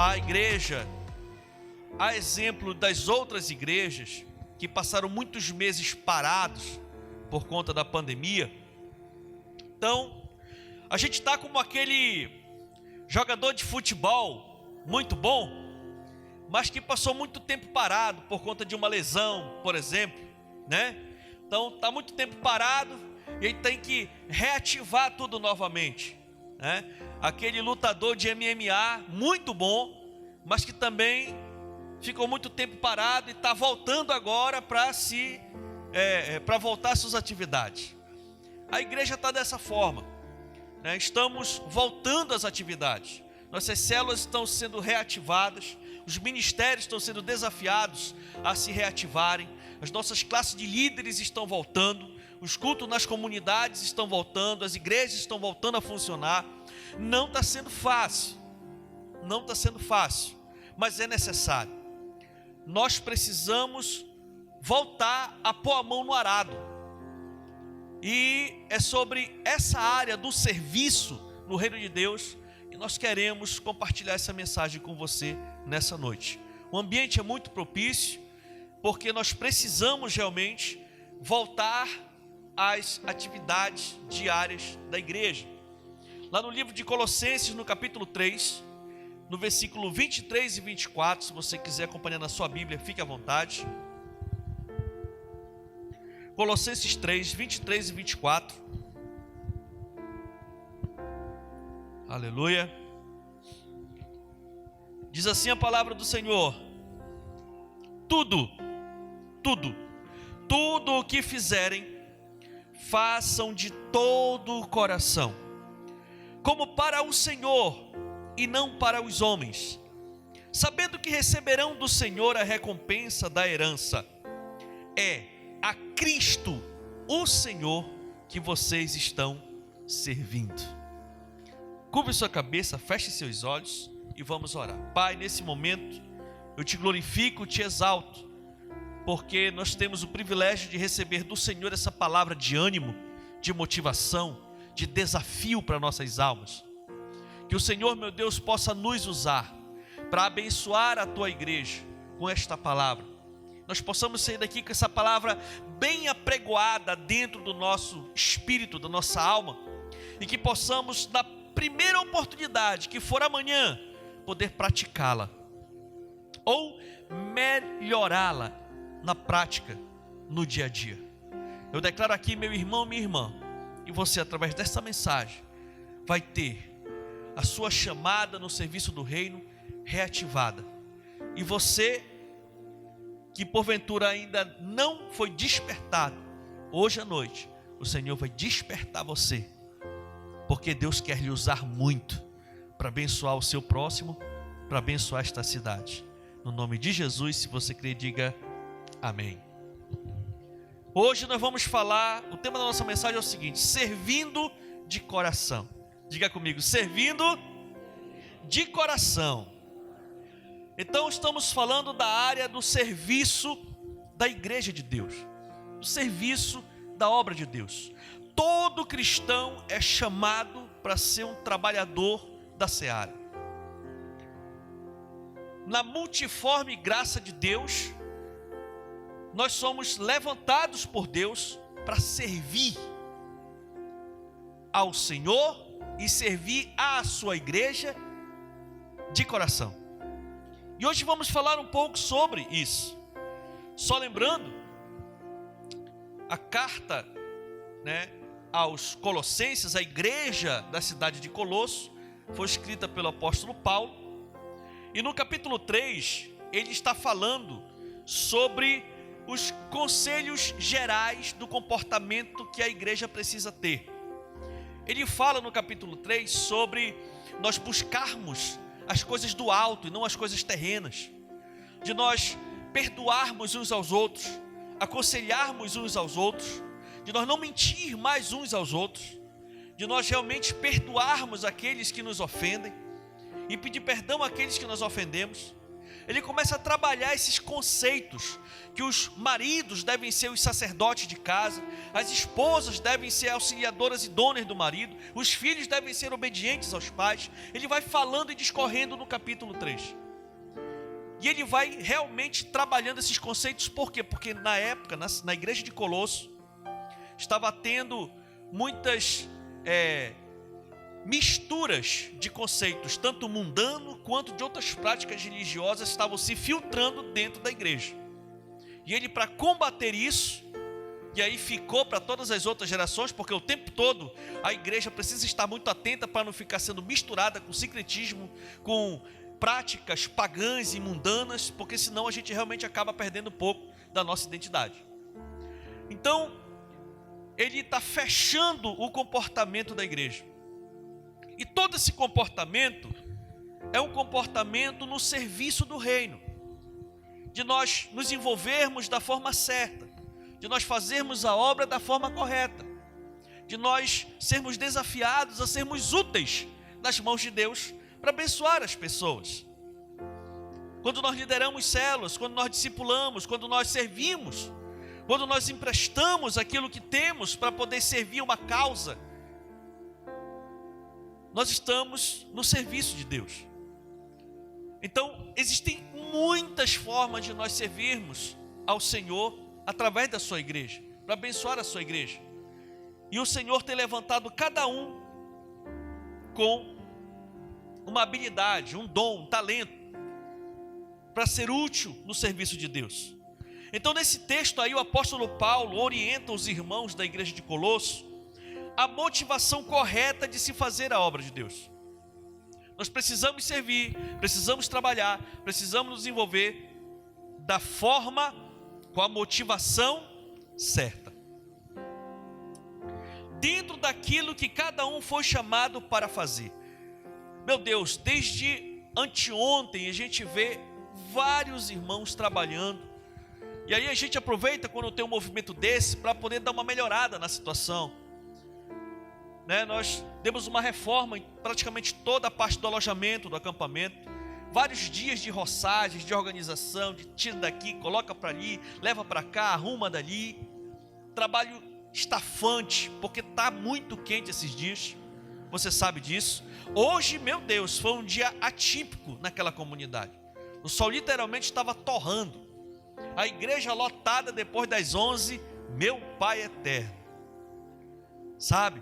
a igreja, a exemplo das outras igrejas que passaram muitos meses parados por conta da pandemia. Então, a gente está como aquele jogador de futebol muito bom, mas que passou muito tempo parado por conta de uma lesão, por exemplo, né? Então, está muito tempo parado e ele tem que reativar tudo novamente, né? Aquele lutador de MMA muito bom, mas que também ficou muito tempo parado e está voltando agora para voltar às suas atividades. A igreja está dessa forma, né? Estamos voltando às atividades. Nossas células estão sendo reativadas, os ministérios estão sendo desafiados a se reativarem, as nossas classes de líderes estão voltando, os cultos nas comunidades estão voltando, as igrejas estão voltando a funcionar. Não está sendo fácil, mas é necessário. Nós precisamos voltar a pôr a mão no arado. E é sobre essa área do serviço no reino de Deus que nós queremos compartilhar essa mensagem com você nessa noite. O ambiente é muito propício, porque nós precisamos realmente voltar às atividades diárias da igreja. Lá no livro de Colossenses, no capítulo 3, no versículo 23 e 24, se você quiser acompanhar na sua Bíblia, fique à vontade. Colossenses 3, 23 e 24. Aleluia. Diz assim a palavra do Senhor: tudo o que fizerem, façam de todo o coração, como para o Senhor e não para os homens, sabendo que receberão do Senhor a recompensa da herança. É a Cristo, o Senhor, que vocês estão servindo. Curve sua cabeça, feche seus olhos e vamos orar. Pai, nesse momento eu te glorifico, te exalto, porque nós temos o privilégio de receber do Senhor essa palavra de ânimo, de motivação, de desafio para nossas almas. Que o Senhor, meu Deus, possa nos usar para abençoar a tua igreja com esta palavra. Nós possamos sair daqui com essa palavra bem apregoada dentro do nosso espírito, da nossa alma, e que possamos, na primeira oportunidade que for amanhã, poder praticá-la ou melhorá-la na prática, no dia a dia. Eu declaro aqui, meu irmão, minha irmã, e você, através dessa mensagem, vai ter a sua chamada no serviço do reino reativada. E você que porventura ainda não foi despertado, hoje à noite o Senhor vai despertar você, porque Deus quer lhe usar muito para abençoar o seu próximo, para abençoar esta cidade. No nome de Jesus, se você crê, diga amém. Hoje nós vamos falar, o tema da nossa mensagem é o seguinte: servindo de coração. Diga comigo, servindo de coração. Então estamos falando da área do serviço da igreja de Deus, do serviço da obra de Deus. Todo cristão é chamado para ser um trabalhador da seara. Na multiforme graça de Deus, nós somos levantados por Deus para servir ao Senhor e servir à sua igreja de coração. E hoje vamos falar um pouco sobre isso. Só lembrando, a carta, aos Colossenses, a igreja da cidade de Colosso, foi escrita pelo apóstolo Paulo. E no capítulo 3, ele está falando sobre os conselhos gerais do comportamento que a igreja precisa ter. Ele fala no capítulo 3 sobre nós buscarmos as coisas do alto e não as coisas terrenas, de nós perdoarmos uns aos outros, aconselharmos uns aos outros, de nós não mentir mais uns aos outros, de nós realmente perdoarmos aqueles que nos ofendem e pedir perdão àqueles que nós ofendemos, ele começa a trabalhar esses conceitos, que os maridos devem ser os sacerdotes de casa, as esposas devem ser auxiliadoras idôneas do marido, os filhos devem ser obedientes aos pais. Ele vai falando e discorrendo no capítulo 3. E ele vai realmente trabalhando esses conceitos, por quê? Porque na época, na igreja de Colosso, estava tendo muitas misturas de conceitos, tanto mundano quanto de outras práticas religiosas, estavam se filtrando dentro da igreja. E ele, para combater isso, e aí ficou para todas as outras gerações, porque o tempo todo a igreja precisa estar muito atenta para não ficar sendo misturada com sincretismo, com práticas pagãs e mundanas, porque senão a gente realmente acaba perdendo um pouco da nossa identidade. Então, ele está fechando o comportamento da igreja. E todo esse comportamento é um comportamento no serviço do reino, de nós nos envolvermos da forma certa, de nós fazermos a obra da forma correta, de nós sermos desafiados a sermos úteis nas mãos de Deus para abençoar as pessoas. Quando nós lideramos células, quando nós discipulamos, quando nós servimos, quando nós emprestamos aquilo que temos para poder servir uma causa, nós estamos no serviço de Deus. Então, existem muitas formas de nós servirmos ao Senhor através da sua igreja, para abençoar a sua igreja. E o Senhor tem levantado cada um com uma habilidade, um dom, um talento, para ser útil no serviço de Deus. Então, nesse texto aí, o apóstolo Paulo orienta os irmãos da igreja de Colosso a motivação correta de se fazer a obra de Deus. Nós precisamos servir, precisamos trabalhar, precisamos nos envolver da forma, com a motivação certa, dentro daquilo que cada um foi chamado para fazer. Meu Deus, desde anteontem a gente vê vários irmãos trabalhando, e aí a gente aproveita quando tem um movimento desse para poder dar uma melhorada na situação. Nós demos uma reforma em praticamente toda a parte do alojamento, do acampamento, vários dias de roçagens, de organização, de tira daqui, coloca para ali, leva para cá, arruma dali, trabalho estafante, porque está muito quente esses dias, você sabe disso. Hoje, meu Deus, foi um dia atípico naquela comunidade, o sol literalmente estava torrando, a igreja lotada depois das 11, meu Pai eterno, sabe?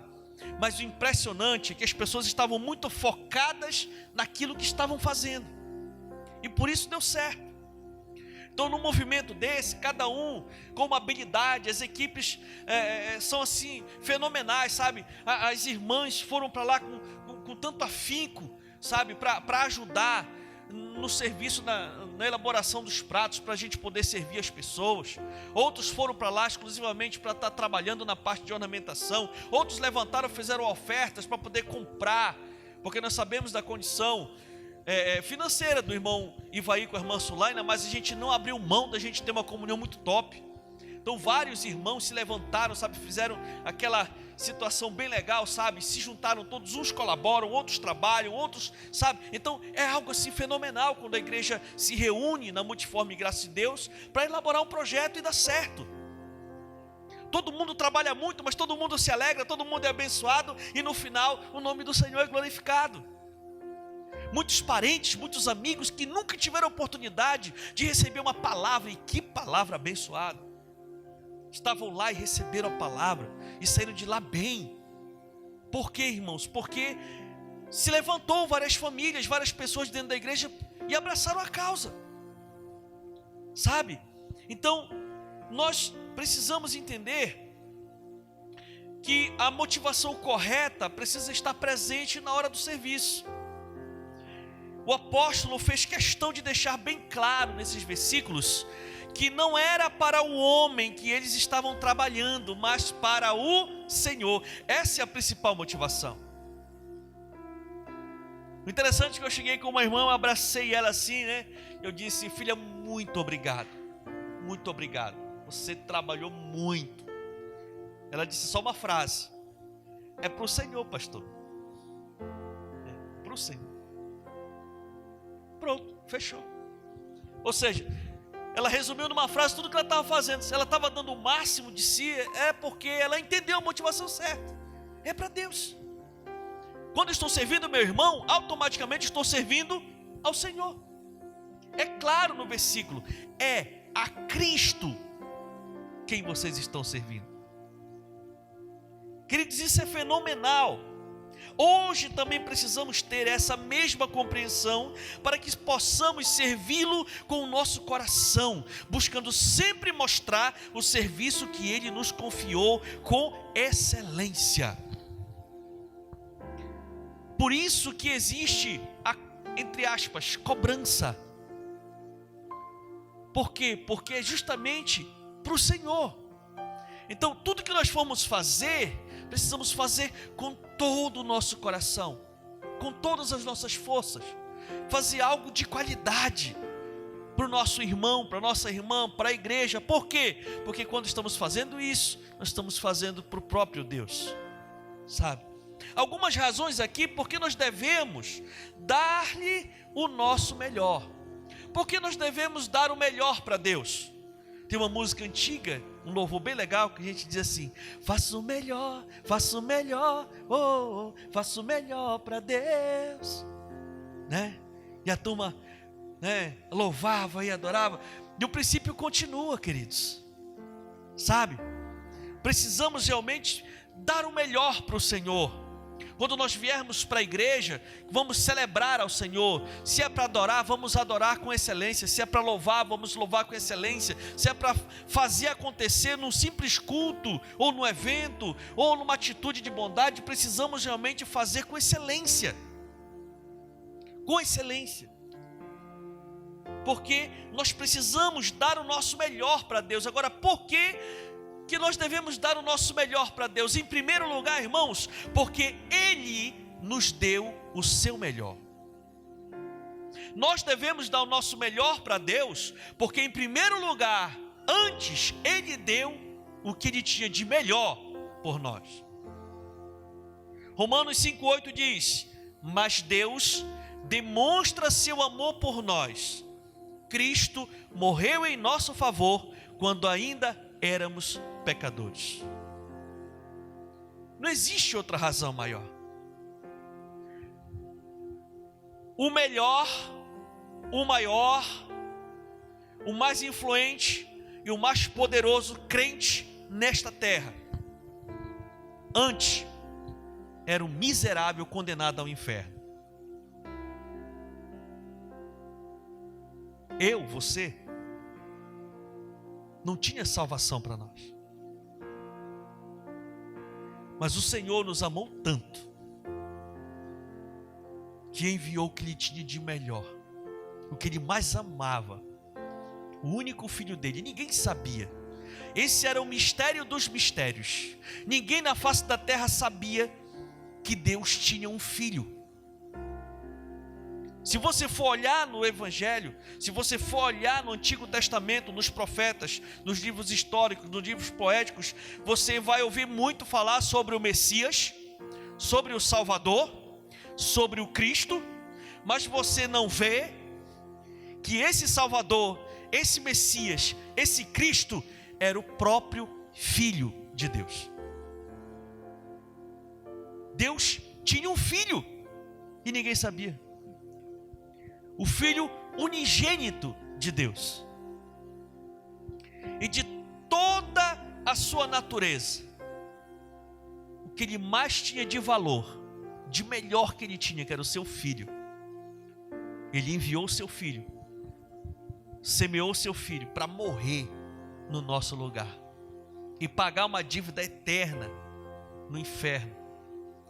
Mas o impressionante é que as pessoas estavam muito focadas naquilo que estavam fazendo, e por isso deu certo. Então, num movimento desse, cada um com uma habilidade, as equipes são assim, fenomenais, sabe? As irmãs foram para lá com tanto afinco, sabe? Para ajudar no serviço, na elaboração dos pratos, para a gente poder servir as pessoas. Outros foram para lá exclusivamente para estar trabalhando na parte de ornamentação. Outros levantaram, fizeram ofertas para poder comprar, porque nós sabemos da condição financeira do irmão Ivaí com a irmã Sulaina, mas a gente não abriu mão da gente ter uma comunhão muito top. Então vários irmãos se levantaram, sabe, fizeram aquela situação bem legal, sabe, se juntaram todos, uns colaboram, outros trabalham, outros, sabe, então é algo assim fenomenal quando a igreja se reúne na multiforme graça de Deus para elaborar um projeto e dar certo. Todo mundo trabalha muito, mas todo mundo se alegra, todo mundo é abençoado, e no final o nome do Senhor é glorificado. Muitos parentes, muitos amigos que nunca tiveram oportunidade de receber uma palavra, e que palavra abençoada, estavam lá e receberam a palavra e saíram de lá bem. Por quê, irmãos? Porque se levantou várias famílias, várias pessoas dentro da igreja e abraçaram a causa, sabe? Então nós precisamos entender que a motivação correta precisa estar presente na hora do serviço. O apóstolo fez questão de deixar bem claro nesses versículos que não era para o homem que eles estavam trabalhando, mas para o Senhor. Essa é a principal motivação. O interessante é que eu cheguei com uma irmã, eu abracei ela assim, eu disse: filha, muito obrigado, você trabalhou muito. Ela disse só uma frase: é para o Senhor, pastor, é para o Senhor. Pronto, fechou. Ou seja, ela resumiu numa frase tudo que ela estava fazendo. Se ela estava dando o máximo de si, é porque ela entendeu a motivação certa. É para Deus. Quando estou servindo meu irmão, automaticamente estou servindo ao Senhor. É claro no versículo, é a Cristo quem vocês estão servindo. Queridos, isso é fenomenal. Hoje também precisamos ter essa mesma compreensão para que possamos servi-lo com o nosso coração, buscando sempre mostrar o serviço que Ele nos confiou com excelência. Por isso que existe a, entre aspas, cobrança. Por quê? Porque é justamente para o Senhor. Então tudo que nós formos fazer, precisamos fazer com todo o nosso coração, com todas as nossas forças, fazer algo de qualidade para o nosso irmão, para a nossa irmã, para a igreja. Por quê? Porque quando estamos fazendo isso, nós estamos fazendo para o próprio Deus, sabe? Algumas razões aqui porque nós devemos dar-lhe o nosso melhor. Porque nós devemos dar o melhor para Deus. Tem uma música antiga, um louvor bem legal, que a gente diz assim: faço o melhor, oh, oh, faço o melhor para Deus, né? E a turma, né, louvava e adorava. E o princípio continua, queridos, sabe? Precisamos realmente dar o melhor para o Senhor. Quando nós viermos para a igreja, vamos celebrar ao Senhor. Se é para adorar, vamos adorar com excelência. Se é para louvar, vamos louvar com excelência. Se é para fazer acontecer num simples culto, ou num evento, ou numa atitude de bondade, precisamos realmente fazer com excelência. Com excelência. Porque nós precisamos dar o nosso melhor para Deus. Agora, por que nós devemos dar o nosso melhor para Deus? Em primeiro lugar, irmãos, porque Ele nos deu o seu melhor. Nós devemos dar o nosso melhor para Deus, porque em primeiro lugar, antes Ele deu o que Ele tinha de melhor por nós. Romanos 5,8 diz: mas Deus demonstra seu amor por nós. Cristo morreu em nosso favor quando ainda éramos pecadores. Não existe outra razão maior. O melhor, o maior, o mais influente e o mais poderoso crente nesta terra, antes era um miserável condenado ao inferno. Eu, você, não tinha salvação para nós. Mas o Senhor nos amou tanto, que enviou o que Ele tinha de melhor, o que Ele mais amava, o único filho dele. Ninguém sabia. Esse era o mistério dos mistérios. Ninguém na face da terra sabia que Deus tinha um filho. Se você for olhar no Evangelho, se você for olhar no Antigo Testamento, nos profetas, nos livros históricos, nos livros poéticos, você vai ouvir muito falar sobre o Messias, sobre o Salvador, sobre o Cristo, mas você não vê que esse Salvador, esse Messias, esse Cristo era o próprio Filho de Deus. Deus tinha um filho e ninguém sabia. O Filho unigênito de Deus. E de toda a sua natureza, o que Ele mais tinha de valor, de melhor que Ele tinha, que era o seu Filho. Ele enviou o seu Filho, semeou o seu Filho para morrer no nosso lugar e pagar uma dívida eterna no inferno,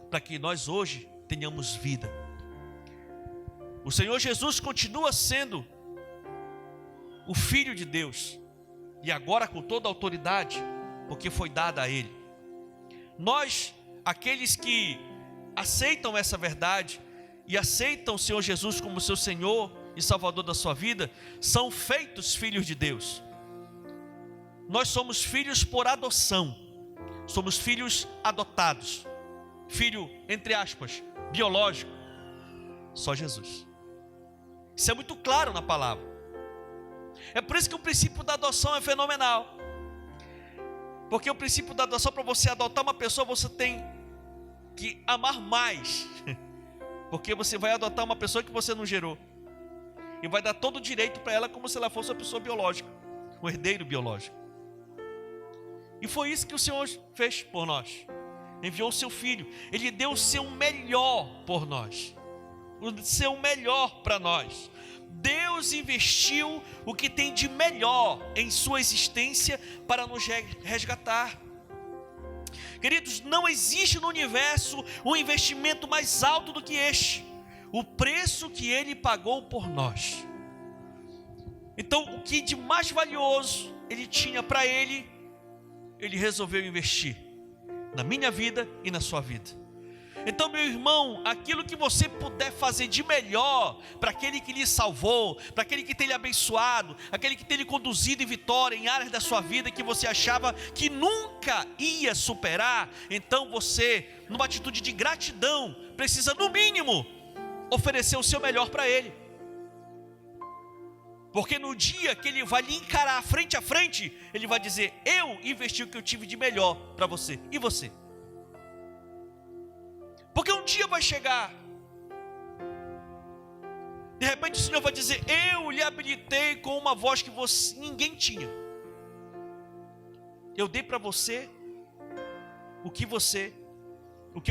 para que nós hoje tenhamos vida. O Senhor Jesus continua sendo o Filho de Deus, e agora com toda a autoridade, porque foi dada a Ele. Nós, aqueles que aceitam essa verdade e aceitam o Senhor Jesus como seu Senhor e Salvador da sua vida, são feitos filhos de Deus. Nós somos filhos por adoção, somos filhos adotados, filho, entre aspas, biológico, só Jesus. Isso é muito claro na palavra. É por isso que o princípio da adoção é fenomenal. Porque o princípio da adoção, para você adotar uma pessoa, você tem que amar mais. Porque você vai adotar uma pessoa que você não gerou. E vai dar todo o direito para ela como se ela fosse uma pessoa biológica, um herdeiro biológico. E foi isso que o Senhor fez por nós. Enviou o seu Filho. Ele deu o seu melhor por nós. O seu melhor para nós. Deus investiu o que tem de melhor em sua existência para nos resgatar. Queridos, não existe no universo um investimento mais alto do que este. O preço que Ele pagou por nós. Então, o que de mais valioso Ele tinha para Ele, Ele resolveu investir na minha vida e na sua vida. Então, meu irmão, aquilo que você puder fazer de melhor para aquele que lhe salvou, para aquele que tem lhe abençoado, aquele que tem lhe conduzido em vitória em áreas da sua vida que você achava que nunca ia superar, então você, numa atitude de gratidão, precisa no mínimo oferecer o seu melhor para Ele. Porque no dia que Ele vai lhe encarar frente a frente, Ele vai dizer: eu investi o que eu tive de melhor para você. E você? Porque um dia vai chegar, de repente o Senhor vai dizer: eu lhe habilitei com uma voz que ninguém tinha. Eu dei para você o que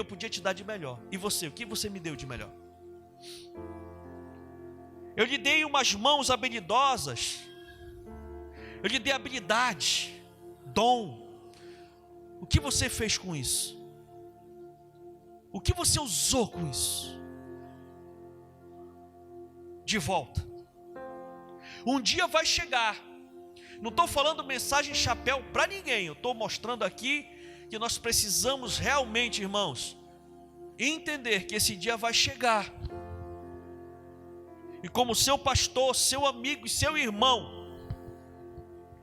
eu podia te dar de melhor. E você, o que você me deu de melhor? Eu lhe dei umas mãos habilidosas, eu lhe dei habilidade, dom. O que você fez com isso? O que você usou com isso? De volta. Um dia vai chegar. Não estou falando mensagem chapéu para ninguém. Eu estou mostrando aqui que nós precisamos realmente, irmãos, entender que esse dia vai chegar. E como seu pastor, seu amigo e seu irmão,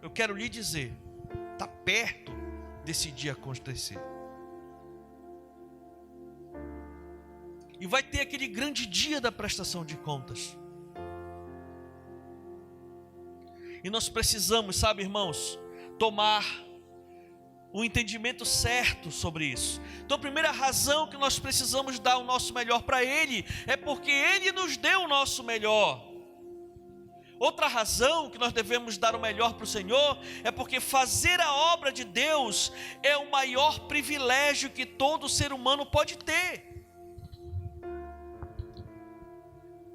eu quero lhe dizer, está perto desse dia acontecer. E vai ter aquele grande dia da prestação de contas. E nós precisamos, sabe, irmãos, tomar o entendimento certo sobre isso. Então a primeira razão que nós precisamos dar o nosso melhor para Ele é porque Ele nos deu o nosso melhor. Outra razão que nós devemos dar o melhor para o Senhor é porque fazer a obra de Deus é o maior privilégio que todo ser humano pode ter.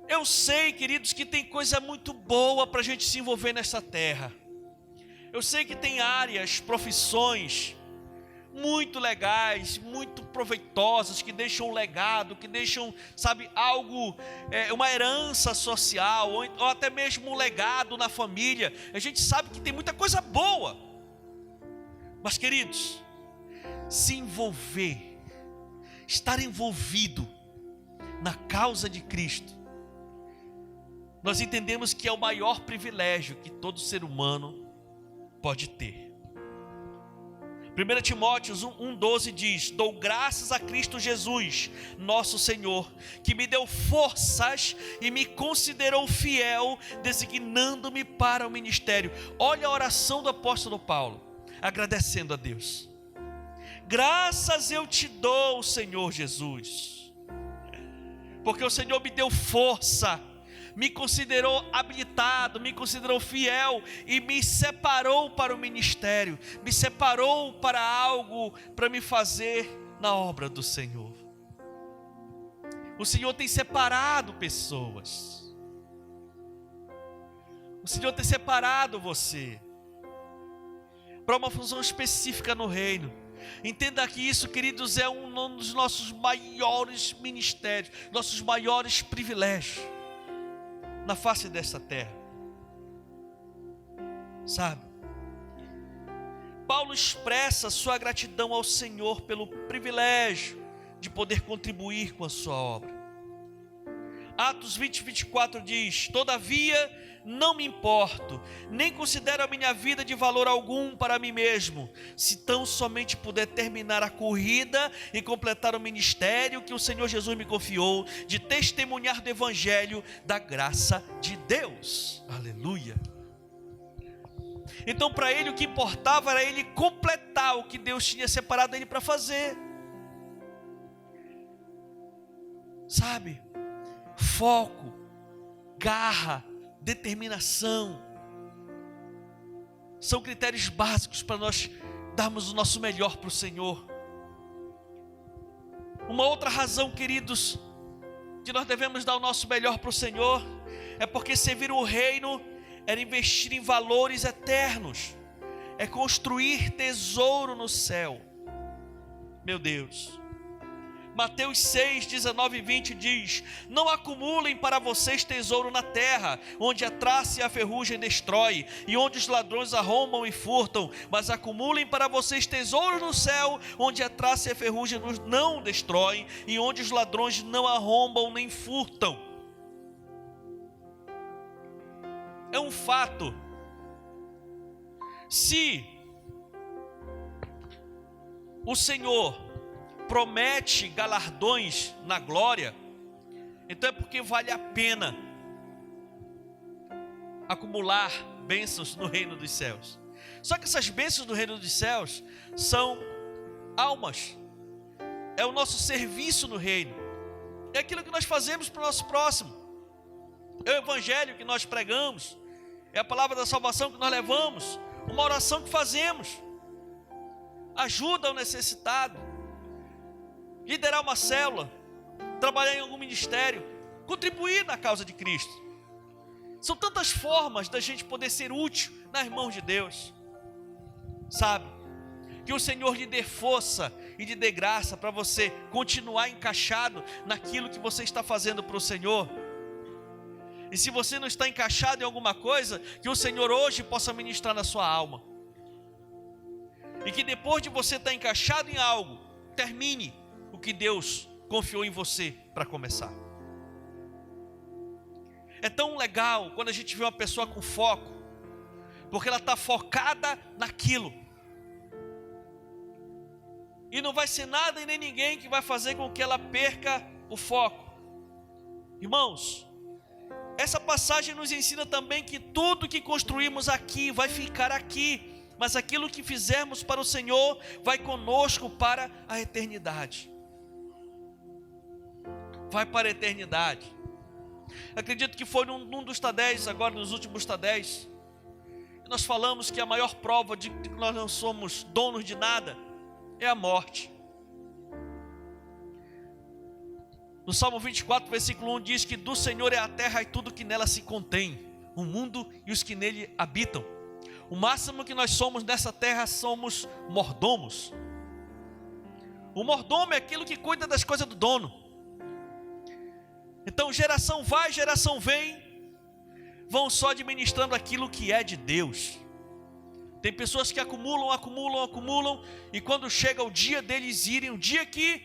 Eu sei, queridos, que tem coisa muito boa para a gente se envolver nessa terra. Eu sei que tem áreas, profissões muito legais, muito proveitosas, que deixam um legado, que deixam, sabe, algo, uma herança social, ou até mesmo um legado na família. A gente sabe que tem muita coisa boa. Mas, queridos, se envolver, estar envolvido na causa de Cristo, nós entendemos que é o maior privilégio que todo ser humano pode ter. 1 Timóteo 1,12 diz: dou graças a Cristo Jesus, nosso Senhor, que me deu forças e me considerou fiel, designando-me para o ministério. Olha a oração do apóstolo Paulo, agradecendo a Deus. Graças eu te dou, Senhor Jesus, porque o Senhor me deu força, me considerou habilitado, me considerou fiel e me separou para o ministério, me separou para algo para me fazer na obra do Senhor. O Senhor tem separado pessoas, o Senhor tem separado você para uma função específica no reino. Entenda que isso, queridos, é um dos nossos maiores ministérios, nossos maiores privilégios na face desta terra. Sabe? Paulo expressa sua gratidão ao Senhor pelo privilégio de poder contribuir com a sua obra. Atos 20:24 diz: todavia não me importo, nem considero a minha vida de valor algum para mim mesmo, se tão somente puder terminar a corrida e completar o ministério que o Senhor Jesus me confiou, de testemunhar do evangelho da graça de Deus. Aleluia. Então para ele o que importava era ele completar o que Deus tinha separado ele para fazer. Sabe? Foco, garra, determinação são critérios básicos para nós darmos o nosso melhor para o Senhor. Uma outra razão, queridos, que nós devemos dar o nosso melhor para o Senhor, é porque servir o reino era investir em valores eternos, é construir tesouro no céu. Meu Deus, Mateus 6, 19 e 20 diz: não acumulem para vocês tesouro na terra, onde a traça e a ferrugem destrói, e onde os ladrões arrombam e furtam, mas acumulem para vocês tesouro no céu, onde a traça e a ferrugem não destroem, e onde os ladrões não arrombam nem furtam. É um fato, se o Senhor promete galardões na glória, então é porque vale a pena acumular bênçãos no reino dos céus. Só que essas bênçãos do reino dos céus são almas, é o nosso serviço no reino, é aquilo que nós fazemos para o nosso próximo, é o evangelho que nós pregamos, é a palavra da salvação que nós levamos, uma oração que fazemos, ajuda ao necessitado, liderar uma célula, trabalhar em algum ministério, contribuir na causa de Cristo. São tantas formas da gente poder ser útil nas mãos de Deus. Sabe? Que o Senhor lhe dê força e lhe dê graça para você continuar encaixado naquilo que você está fazendo para o Senhor. E se você não está encaixado em alguma coisa, que o Senhor hoje possa ministrar na sua alma. E que depois de você estar encaixado em algo, termine o que Deus confiou em você para começar. É tão legal quando a gente vê uma pessoa com foco, porque ela está focada naquilo, e não vai ser nada e nem ninguém que vai fazer com que ela perca o foco. Irmãos, essa passagem nos ensina também que tudo que construímos aqui vai ficar aqui, mas aquilo que fizermos para o Senhor vai conosco para a eternidade. Vai para a eternidade. Acredito que foi num dos Tadéis, agora nos últimos Tadéis, nós falamos que a maior prova de que nós não somos donos de nada é a morte. No Salmo 24, versículo 1 diz que do Senhor é a terra e tudo que nela se contém, o mundo e os que nele habitam. O máximo que nós somos nessa terra somos mordomos. O mordomo é aquilo que cuida das coisas do dono. Então geração vai, geração vem, vão só administrando aquilo que é de Deus. Tem pessoas que acumulam, e quando chega o dia deles irem, o dia que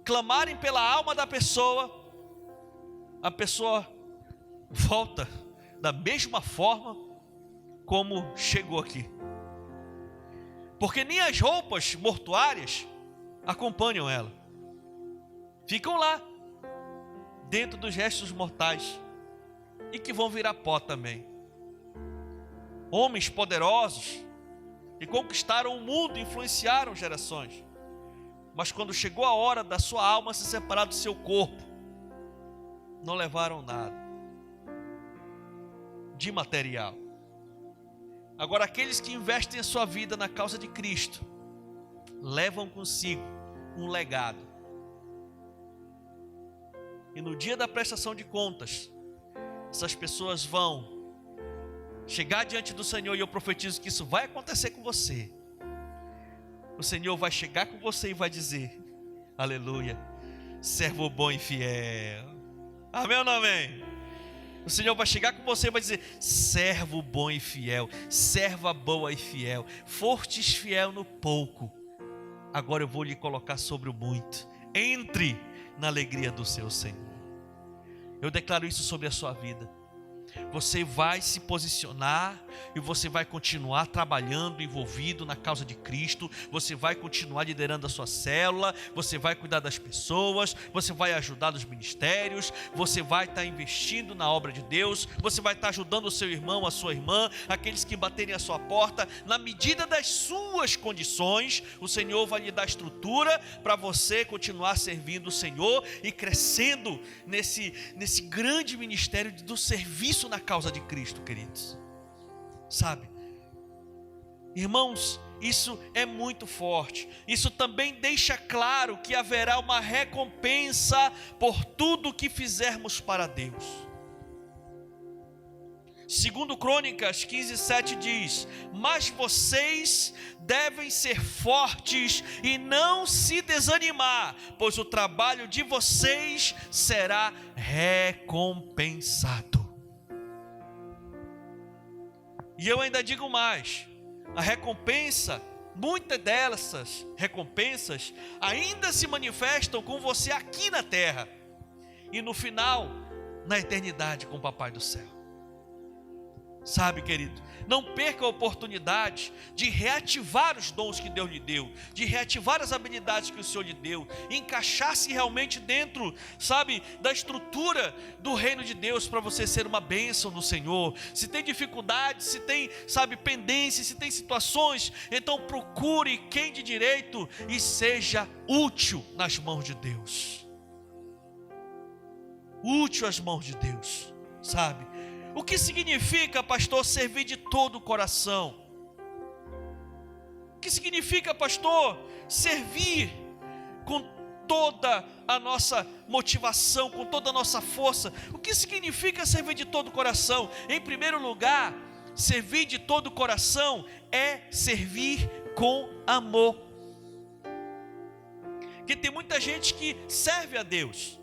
clamarem pela alma da pessoa, a pessoa volta da mesma forma como chegou aqui. Porque nem as roupas mortuárias acompanham ela, ficam lá, dentro dos restos mortais, e que vão virar pó também. Homens poderosos que conquistaram o mundo, influenciaram gerações, mas quando chegou a hora da sua alma se separar do seu corpo, não levaram nada de material. Agora, aqueles que investem a sua vida na causa de Cristo, levam consigo um legado. E no dia da prestação de contas, essas pessoas vão chegar diante do Senhor, e eu profetizo que isso vai acontecer com você. O Senhor vai chegar com você e vai dizer: aleluia, servo bom e fiel. Amém ou não amém? O Senhor vai chegar com você e vai dizer: servo bom e fiel, serva boa e fiel, fostes fiel no pouco, agora eu vou lhe colocar sobre o muito. Entre na alegria do seu Senhor. Eu declaro isso sobre a sua vida. você vai se posicionar e você vai continuar trabalhando, envolvido na causa de Cristo, você vai continuar liderando a sua célula, você vai cuidar das pessoas, você vai ajudar nos ministérios, você vai estar investindo na obra de Deus, você vai estar ajudando o seu irmão, a sua irmã, aqueles que baterem a sua porta, na medida das suas condições. O Senhor vai lhe dar estrutura para você continuar servindo o Senhor e crescendo nesse grande ministério do serviço na causa de Cristo, queridos. Sabe, irmãos, isso é muito forte. Isso também deixa claro que haverá uma recompensa por tudo que fizermos para Deus. Segundo Crônicas 15:7 diz: mas vocês devem ser fortes e não se desanimar, pois o trabalho de vocês será recompensado. E eu ainda digo mais, a recompensa, muitas dessas recompensas ainda se manifestam com você aqui na terra e no final, na eternidade com o Papai do céu. Sabe, querido, não perca a oportunidade de reativar os dons que Deus lhe deu, de reativar as habilidades que o Senhor lhe deu, encaixar-se realmente dentro, sabe, da estrutura do reino de Deus, para você ser uma bênção no Senhor. Se tem dificuldades, se tem, sabe, pendências, se tem situações, então procure quem de direito e seja útil nas mãos de Deus. Útil às mãos de Deus, sabe? O que significa, pastor, servir de todo o coração? O que significa, pastor, servir com toda a nossa motivação, com toda a nossa força? O que significa servir de todo o coração? Em primeiro lugar, servir de todo o coração é servir com amor. Porque tem muita gente que serve a Deus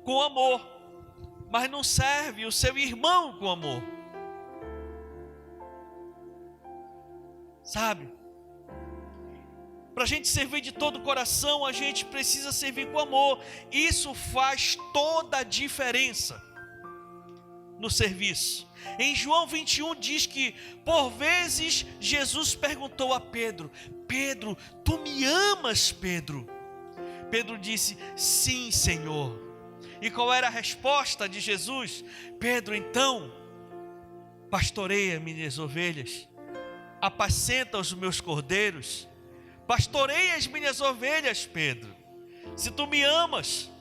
com amor, mas não serve o seu irmão com amor. Sabe? Para a gente servir de todo o coração, a gente precisa servir com amor. Isso faz toda a diferença no serviço. Em João 21 diz que, por vezes, Jesus perguntou a Pedro: Pedro, tu me amas, Pedro? Pedro disse: sim, Senhor. E qual era a resposta de Jesus? Pedro, então, pastoreia minhas ovelhas, apacenta os meus cordeiros, pastoreia as minhas ovelhas, Pedro. Se tu me amas,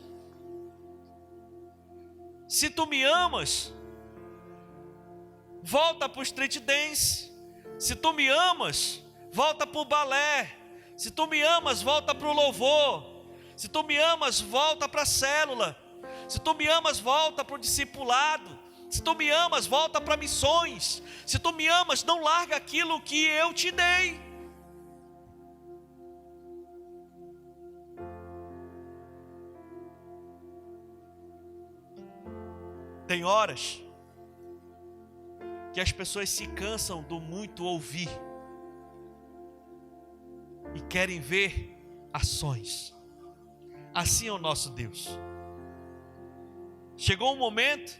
volta para o street dance. Se tu me amas, volta para o balé. Se tu me amas, volta para o louvor. Se tu me amas, volta para a célula. Se tu me amas, volta para o discipulado. Se tu me amas, volta para missões. Se tu me amas, não larga aquilo que eu te dei. Tem horas que as pessoas se cansam do muito ouvir e querem ver ações. Assim é o nosso Deus. Chegou um momento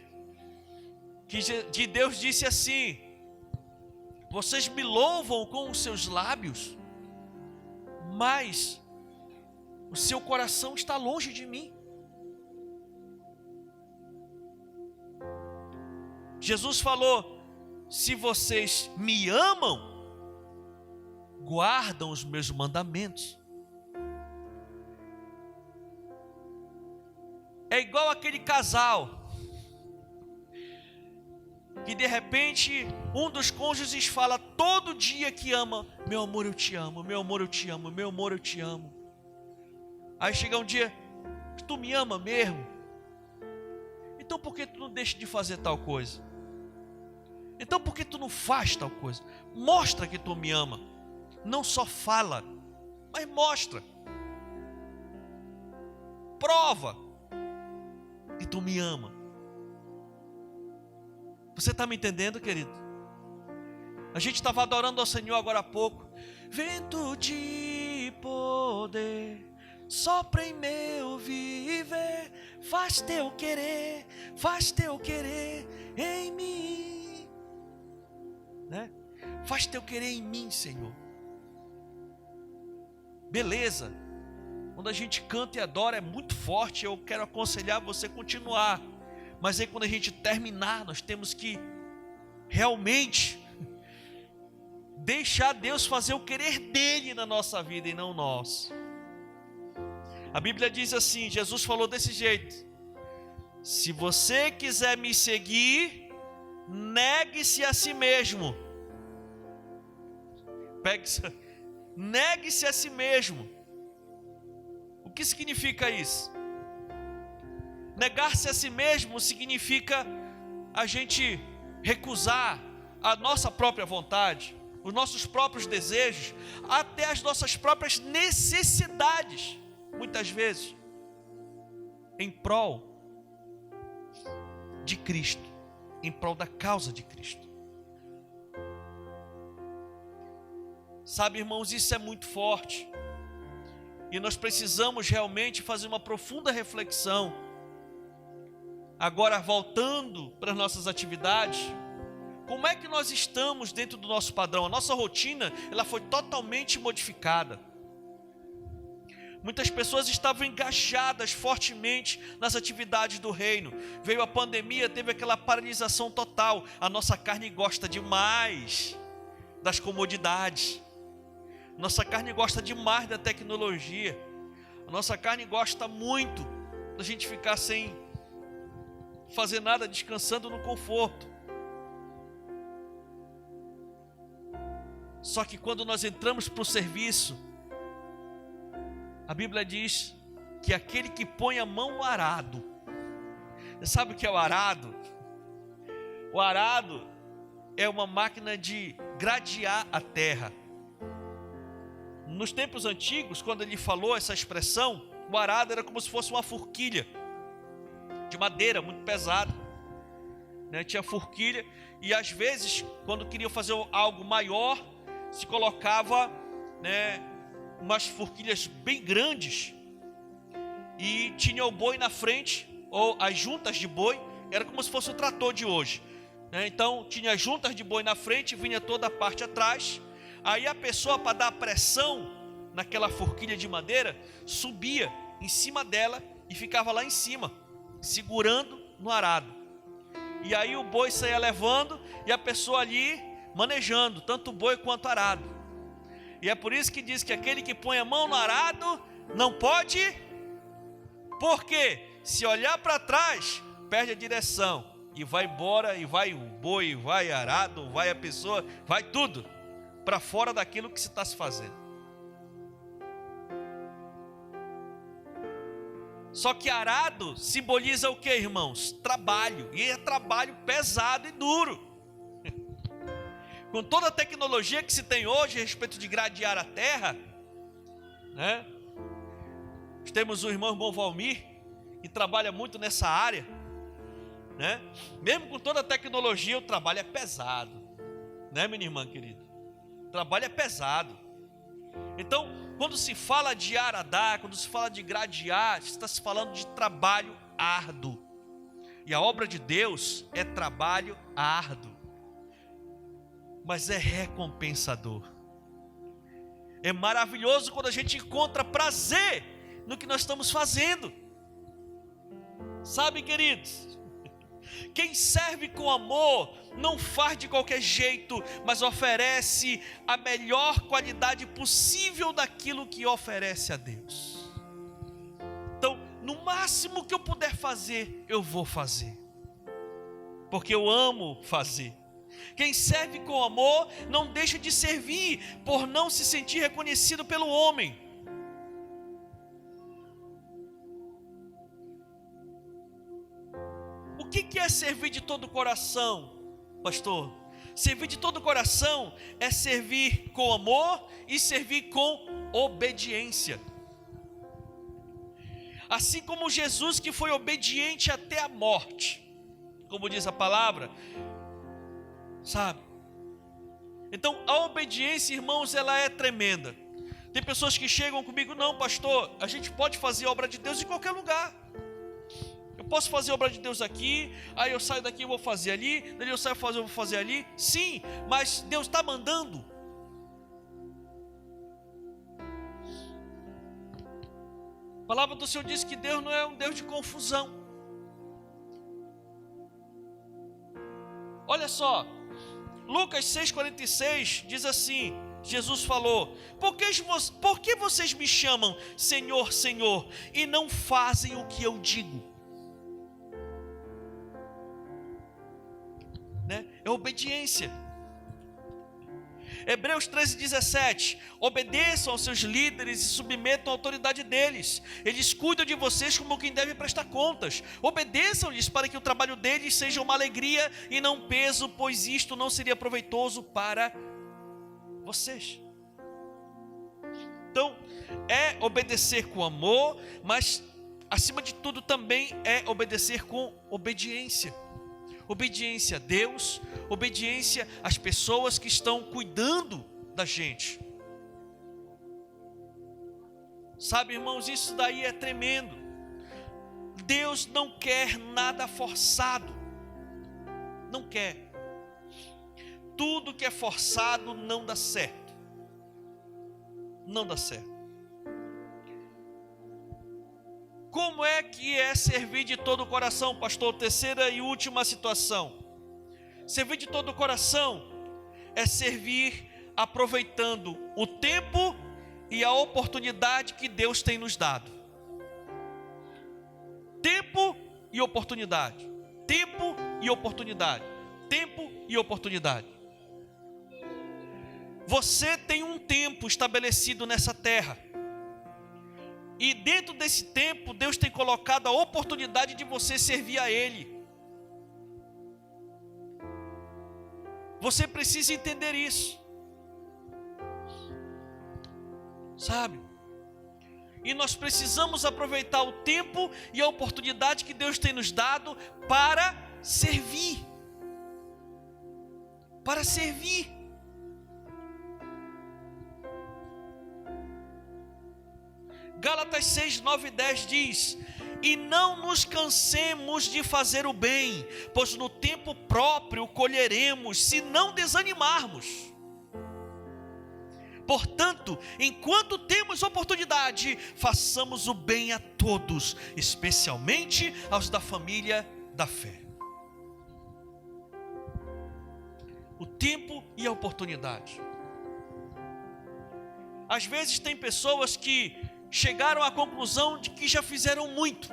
que Deus disse assim: vocês me louvam com os seus lábios, mas o seu coração está longe de mim. Jesus falou: se vocês me amam, guardam os meus mandamentos. É igual aquele casal que de repente um dos cônjuges fala todo dia que ama: meu amor, eu te amo, meu amor, eu te amo, meu amor, eu te amo. Aí chega um dia: tu me ama mesmo? Então por que tu não deixa de fazer tal coisa? Então por que tu não faz tal coisa? Mostra que tu me ama. Não só fala, mas mostra. Prova que tu me ama. Você está me entendendo, querido? A gente estava adorando ao Senhor agora há pouco. Vento de poder sopra em meu viver, faz teu querer em mim, né? Faz teu querer em mim, Senhor. Beleza, quando a gente canta e adora é muito forte, eu quero aconselhar você a continuar, mas aí quando a gente terminar, nós temos que realmente deixar Deus fazer o querer dele na nossa vida e não nós. A Bíblia diz assim, Jesus falou desse jeito: se você quiser me seguir, negue-se a si mesmo. Negue-se a si mesmo. O que significa isso? Negar-se a si mesmo significa a gente recusar a nossa própria vontade, os nossos próprios desejos, até as nossas próprias necessidades, muitas vezes, em prol de Cristo, em prol da causa de Cristo. Sabe, irmãos, isso é muito forte, e nós precisamos realmente fazer uma profunda reflexão. Agora, voltando para as nossas atividades, como é que nós estamos dentro do nosso padrão? A nossa rotina, ela foi totalmente modificada. Muitas pessoas estavam engajadas fortemente nas atividades do reino. Veio a pandemia, teve aquela paralisação total. A nossa carne gosta demais das comodidades. Nossa carne gosta demais da tecnologia. A nossa carne gosta muito da gente ficar sem fazer nada, descansando no conforto. Só que quando nós entramos para o serviço, a Bíblia diz que aquele que põe a mão no arado, sabe o que é o arado? O arado é uma máquina de gradear a terra. Nos tempos antigos, quando ele falou essa expressão, o arado era como se fosse uma forquilha de madeira muito pesada, né? Tinha forquilha, e às vezes, quando queriam fazer algo maior, se colocava, né, umas forquilhas bem grandes, e tinha o boi na frente, ou as juntas de boi, era como se fosse o trator de hoje, né? Então tinha as juntas de boi na frente, vinha toda a parte atrás. Aí a pessoa, para dar pressão naquela forquilha de madeira, subia em cima dela e ficava lá em cima, segurando no arado. E aí o boi saía levando e a pessoa ali manejando, tanto o boi quanto o arado. E é por isso que diz que aquele que põe a mão no arado não pode, porque se olhar para trás, perde a direção e vai embora, e vai o boi, vai arado, vai a pessoa, vai tudo para fora daquilo que se está se fazendo. Só que arado simboliza o que, irmãos? Trabalho, e é trabalho pesado e duro. Com toda a tecnologia que se tem hoje a respeito de gradear a terra, né? Temos o irmão Valmir, que trabalha muito nessa área, né? Mesmo com toda a tecnologia, o trabalho é pesado, né, minha irmã querida? O trabalho é pesado. Então, quando se fala de aradar, quando se fala de gradear, está se falando de trabalho árduo. E a obra de Deus é trabalho árduo, mas é recompensador. É maravilhoso quando a gente encontra prazer no que nós estamos fazendo. Sabe, queridos, quem serve com amor não faz de qualquer jeito, mas oferece a melhor qualidade possível daquilo que oferece a Deus. Então, no máximo que eu puder fazer, eu vou fazer, porque eu amo fazer. Quem serve com amor não deixa de servir por não se sentir reconhecido pelo homem. O que é servir de todo o coração, pastor? Servir de todo o coração é servir com amor e servir com obediência. Assim como Jesus, que foi obediente até a morte, como diz a palavra, sabe? Então a obediência, irmãos, ela é tremenda. Tem pessoas que chegam comigo: não, pastor, a gente pode fazer a obra de Deus em qualquer lugar. posso fazer obra de Deus aqui, aí eu saio daqui e vou fazer ali, daí eu saio fazer, eu vou fazer ali. Sim, mas Deus está mandando. A palavra do Senhor diz que Deus não é um Deus de confusão. Olha só, Lucas 6,46 diz assim, Jesus falou: por que vocês me chamam Senhor, Senhor, e não fazem o que eu digo? Né? É obediência. Hebreus 13,17: obedeçam aos seus líderes e submetam a autoridade deles. Eles cuidam de vocês como quem deve prestar contas. Obedeçam-lhes para que o trabalho deles seja uma alegria e não um peso, pois isto não seria proveitoso para vocês. Então, é obedecer com amor, mas acima de tudo também é obedecer com obediência. Obediência a Deus, obediência às pessoas que estão cuidando da gente. Sabe, irmãos, isso daí é tremendo. Deus não quer nada forçado. Não quer. Tudo que é forçado não dá certo. Não dá certo. Como é que é servir de todo o coração, pastor? Terceira e última situação. Servir de todo o coração é servir aproveitando o tempo e a oportunidade que Deus tem nos dado. Tempo e oportunidade. Tempo e oportunidade. Tempo e oportunidade. Você tem um tempo estabelecido nessa terra. E dentro desse tempo, Deus tem colocado a oportunidade de você servir a Ele. Você precisa entender isso. Sabe? E nós precisamos aproveitar o tempo e a oportunidade que Deus tem nos dado para servir. Para servir. Gálatas 6, 9 e 10 diz: e não nos cansemos de fazer o bem, pois no tempo próprio colheremos, se não desanimarmos. Portanto, enquanto temos oportunidade, façamos o bem a todos, especialmente aos da família da fé. O tempo e a oportunidade. Às vezes tem pessoas que chegaram à conclusão de que já fizeram muito.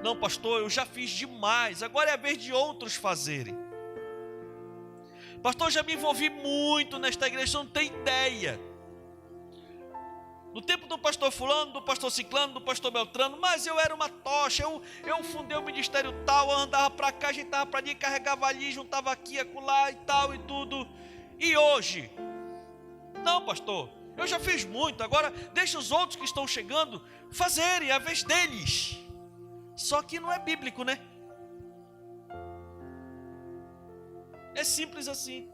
Não, pastor, eu já fiz demais, agora é a vez de outros fazerem. Pastor, já me envolvi muito nesta igreja, não tem ideia. No tempo do pastor fulano, do pastor ciclano, do pastor Beltrano, mas eu era uma tocha, eu fundei o ministério tal, eu andava para cá, ajeitava para ali, carregava ali, juntava aqui, acolá e tal e tudo. E hoje? Não, pastor, eu já fiz muito, agora deixa os outros que estão chegando fazerem, a vez deles. Só que não é bíblico, né? É simples assim.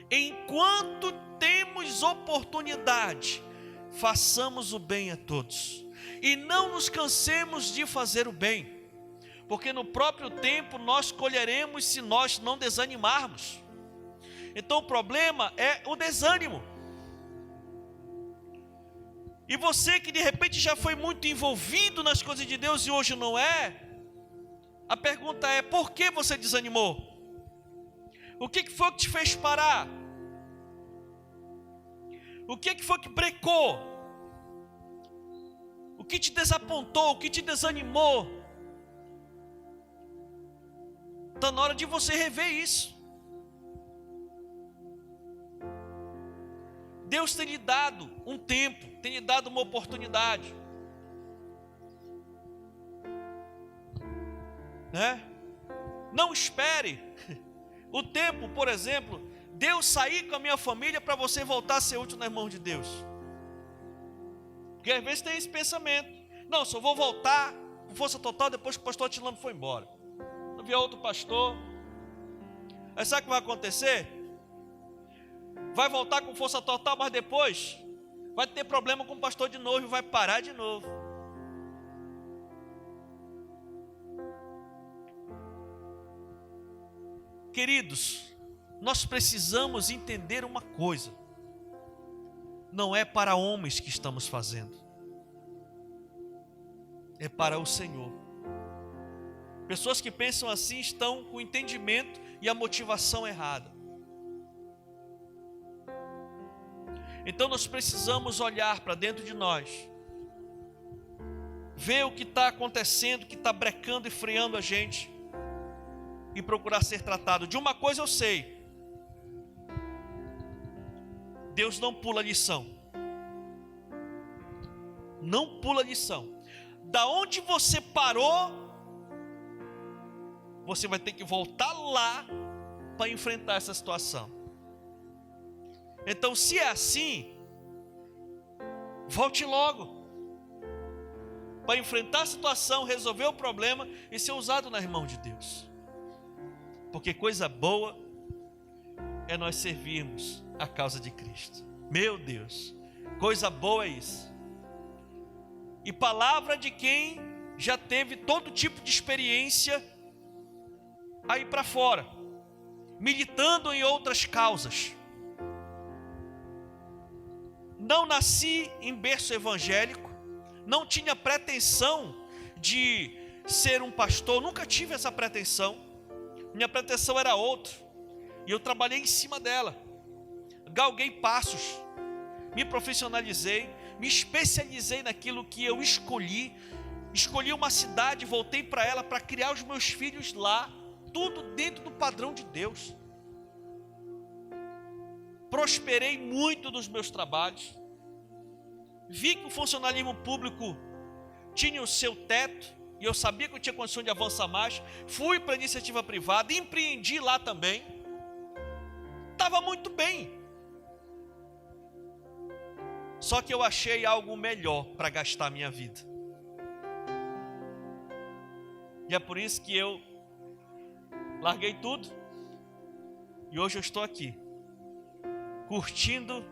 Enquanto temos oportunidade, façamos o bem a todos. E não nos cansemos de fazer o bem, porque no próprio tempo nós colheremos se nós não desanimarmos. Então o problema é o desânimo. E você que de repente já foi muito envolvido nas coisas de Deus e hoje não é, a pergunta é: por que você desanimou? O que foi que te fez parar? O que foi que brecou? O que te desapontou? O que te desanimou? Está na hora de você rever isso. Deus tem lhe dado um tempo, tem lhe dado uma oportunidade, né? Não espere o tempo, por exemplo, Deus sair com a minha família para você voltar a ser útil nas mãos de Deus. Porque às vezes tem esse pensamento: não, só vou voltar com força total depois que o pastor Atilano foi embora. Não vier outro pastor. Aí sabe o que vai acontecer? Vai voltar com força total, mas depois vai ter problema com o pastor de novo e vai parar de novo. Queridos, nós precisamos entender uma coisa: não é para homens que estamos fazendo, é para o Senhor. Pessoas que pensam assim estão com o entendimento e a motivação errada. Então nós precisamos olhar para dentro de nós, ver o que está acontecendo, o que está brecando e freando a gente, e procurar ser tratado. De uma coisa eu sei: Deus não pula lição. Não pula lição. Da onde você parou, você vai ter que voltar lá para enfrentar essa situação. Então, se é assim, volte logo para enfrentar a situação, resolver o problema e ser usado nas mãos de Deus. Porque coisa boa é nós servirmos a causa de Cristo. Meu Deus, coisa boa é isso. E palavra de quem já teve todo tipo de experiência aí para fora, militando em outras causas. Não nasci em berço evangélico, não tinha pretensão de ser um pastor, nunca tive essa pretensão. Minha pretensão era outra, e eu trabalhei em cima dela. Galguei passos, me profissionalizei, me especializei naquilo que eu escolhi uma cidade, voltei para ela para criar os meus filhos lá, tudo dentro do padrão de Deus. Prosperei muito nos meus trabalhos, vi que o funcionalismo público tinha o seu teto, e eu sabia que eu tinha condição de avançar mais. Fui para a iniciativa privada, empreendi lá também, estava muito bem. Só que eu achei algo melhor para gastar a minha vida, e é por isso que eu larguei tudo, e hoje eu estou aqui, curtindo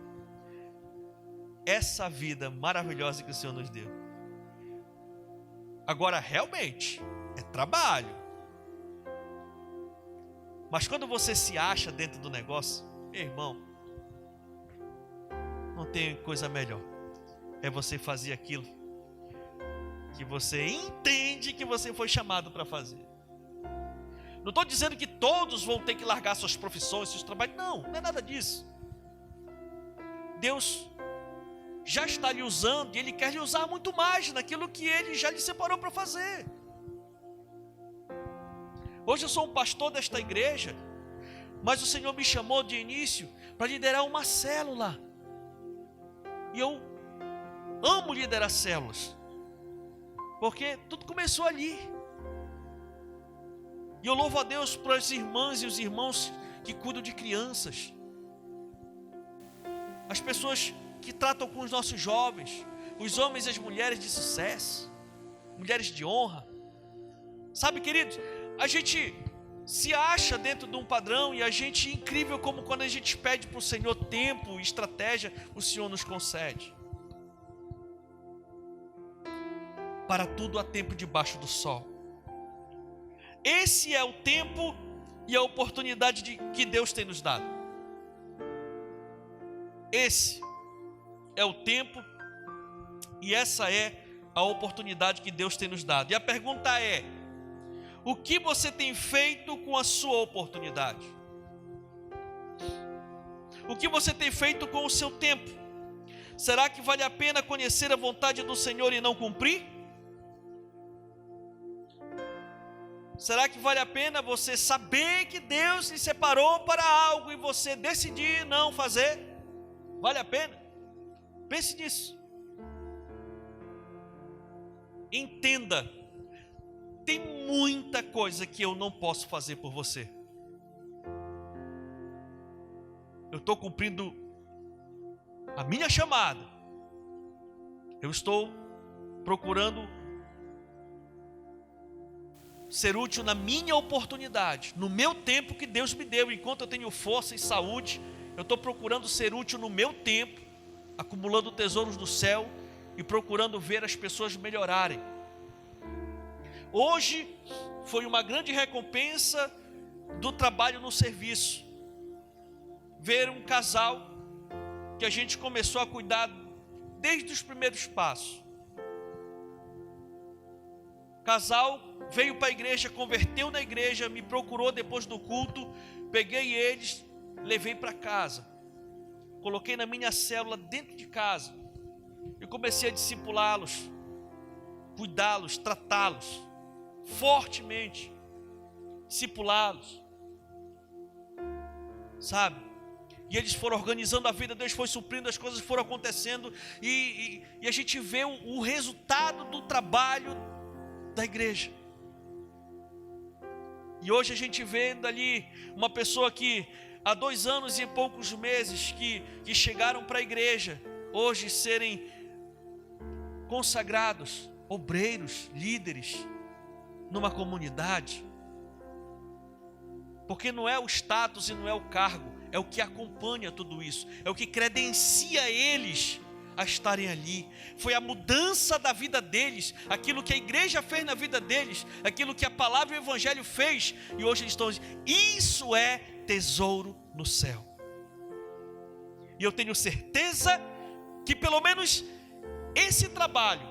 essa vida maravilhosa que o Senhor nos deu. Agora, realmente, é trabalho. Mas quando você se acha dentro do negócio, irmão, não tem coisa melhor. É você fazer aquilo que você entende que você foi chamado para fazer. Não estou dizendo que todos vão ter que largar suas profissões, seus trabalhos. Não, não é nada disso. Deus já está lhe usando, e Ele quer lhe usar muito mais naquilo que Ele já lhe separou para fazer. Hoje eu sou um pastor desta igreja, mas o Senhor me chamou de início para liderar uma célula, e eu amo liderar células, porque tudo começou ali. E eu louvo a Deus para as irmãs e os irmãos que cuidam de crianças, as pessoas que tratam com os nossos jovens, os homens e as mulheres de sucesso, mulheres de honra. Sabe, queridos, a gente se acha dentro de um padrão, e a gente é incrível como quando a gente pede para o Senhor tempo e estratégia, o Senhor nos concede. Para tudo há tempo debaixo do sol. Esse é o tempo e a oportunidade que Deus tem nos dado. Esse é o tempo e essa é a oportunidade que Deus tem nos dado. E a pergunta é: o que você tem feito com a sua oportunidade? O que você tem feito com o seu tempo? Será que vale a pena conhecer a vontade do Senhor e não cumprir? Será que vale a pena você saber que Deus lhe separou para algo e você decidir não fazer? Vale a pena? Pense nisso. Entenda, tem muita coisa que eu não posso fazer por você. Eu estou cumprindo a minha chamada. Eu estou procurando ser útil na minha oportunidade, no meu tempo que Deus me deu. Enquanto eu tenho força e saúde, eu estou procurando ser útil no meu tempo, acumulando tesouros do céu e procurando ver as pessoas melhorarem. Hoje foi uma grande recompensa do trabalho no serviço. Ver um casal que a gente começou a cuidar desde os primeiros passos. Casal veio para a igreja, converteu na igreja, me procurou depois do culto, peguei eles, levei para casa, coloquei na minha célula dentro de casa e comecei a discipulá-los, cuidá-los, tratá-los fortemente, discipulá-los, sabe? E eles foram organizando a vida, Deus foi suprindo, as coisas foram acontecendo, e a gente vê o resultado do trabalho da igreja. E hoje a gente vendo ali uma pessoa que há 2 anos e poucos meses que chegaram para a igreja, hoje serem consagrados, obreiros, líderes numa comunidade. Porque não é o status e não é o cargo, é o que acompanha tudo isso, é o que credencia eles a estarem ali. Foi a mudança da vida deles, aquilo que a igreja fez na vida deles, aquilo que a palavra e o evangelho fez, e hoje eles estão dizendo, isso é tesouro no céu. E eu tenho certeza que pelo menos esse trabalho,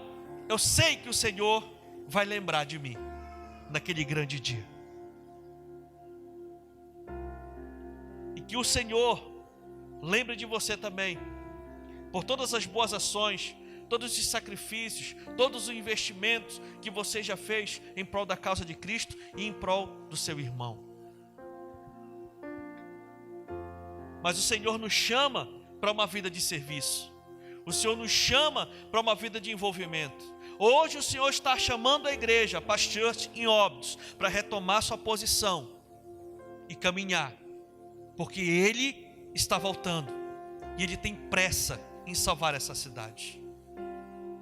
eu sei que o Senhor vai lembrar de mim naquele grande dia. E que o Senhor lembre de você também, por todas as boas ações, todos os sacrifícios, todos os investimentos que você já fez em prol da causa de Cristo e em prol do seu irmão. Mas o Senhor nos chama para uma vida de serviço. O Senhor nos chama para uma vida de envolvimento. Hoje o Senhor está chamando a igreja, a Paz Church em Óbidos, para retomar sua posição e caminhar, porque Ele está voltando e Ele tem pressa em salvar essa cidade.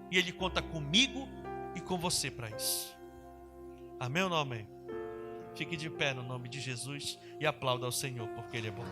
E Ele conta comigo e com você para isso. Amém ou não amém? Fique de pé no nome de Jesus e aplauda ao Senhor, porque Ele é bom.